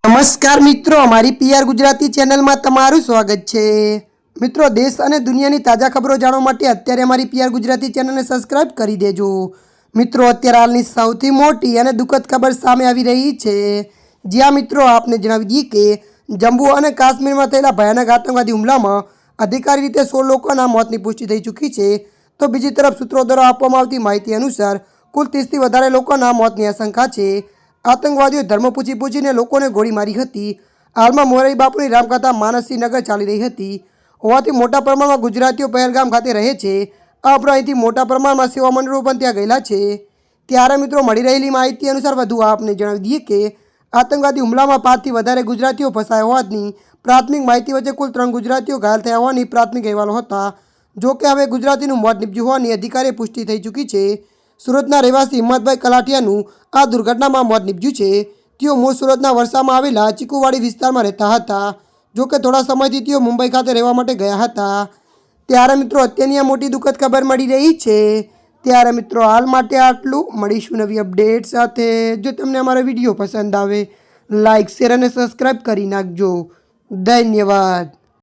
નમસ્કાર મિત્રો, અમારી પીઆર ગુજરાતી ચેનલમાં તમારું સ્વાગત છે। મિત્રો, દેશ અને દુનિયાની તાજા ખબરો જાણવા માટે અત્યારે અમારી પીઆર ગુજરાતી ચેનલને સબસ્ક્રાઇબ કરી દેજો। મિત્રો, અત્યારે હાલની સૌથી મોટી અને દુઃખદ ખબર સામે આવી રહી છે। જ્યાં મિત્રો આપને જણાવી દઈએ કે જમ્મુ અને કાશ્મીરમાં થયેલા ભયાનક આતંકવાદી હુમલામાં અધિકારી રીતે 16 લોકોના મોતની પુષ્ટિ થઈ ચૂકી છે। તો બીજી તરફ સૂત્રો દ્વારા આપવામાં આવતી માહિતી અનુસાર કુલ 30થી વધારે લોકોના મોતની આશંકા છે। આતંકવાદીઓ ધર્મ પૂછીને લોકોને ગોળી મારી હતી। હાલમાં મોરારી બાપુની રામકથા માનસી નગર ચાલી રહી હતી હોવાથી મોટા પ્રમાણમાં ગુજરાતીઓ પહેલગામ ખાતે રહે છે। આ ઉપરાંત અહીંથી મોટા પ્રમાણમાં સેવા મંડળો પણ ત્યાં ગયેલા છે। ત્યારે મિત્રો મળી રહેલી માહિતી અનુસાર વધુ આપને જણાવી દઈએ કે આતંકવાદી હુમલામાં 5થી વધારે ગુજરાતીઓ ફસાયા હોવાની પ્રાથમિક માહિતી વચ્ચે કુલ 3 ગુજરાતીઓ ઘાયલ થયા હોવાની પ્રાથમિક અહેવાલો હતા। જોકે હવે ગુજરાતીનું મોત નીપજ્યું હોવાની અધિકારીએ પુષ્ટિ થઈ ચૂકી છે। સુરતના રહેવાસી હિંમતભાઈ કલાઠિયાનું આ દુર્ઘટનામાં મોત નીપજ્યું છે। તેઓ મૂળ સુરતના વરસામાં આવેલા ચીકુવાડી વિસ્તારમાં રહેતા હતા। જોકે થોડા સમયથી તેઓ મુંબઈ ખાતે રહેવા માટે ગયા હતા। ત્યારે મિત્રો અત્યારની આ મોટી દુઃખદ ખબર મળી રહી છે। ત્યારે મિત્રો હાલ માટે આટલું, મળીશું નવી અપડેટ સાથે। જો તમને અમારો વિડીયો પસંદ આવે લાઇક, શેર અને સબસ્ક્રાઈબ કરી નાખજો। ધન્યવાદ।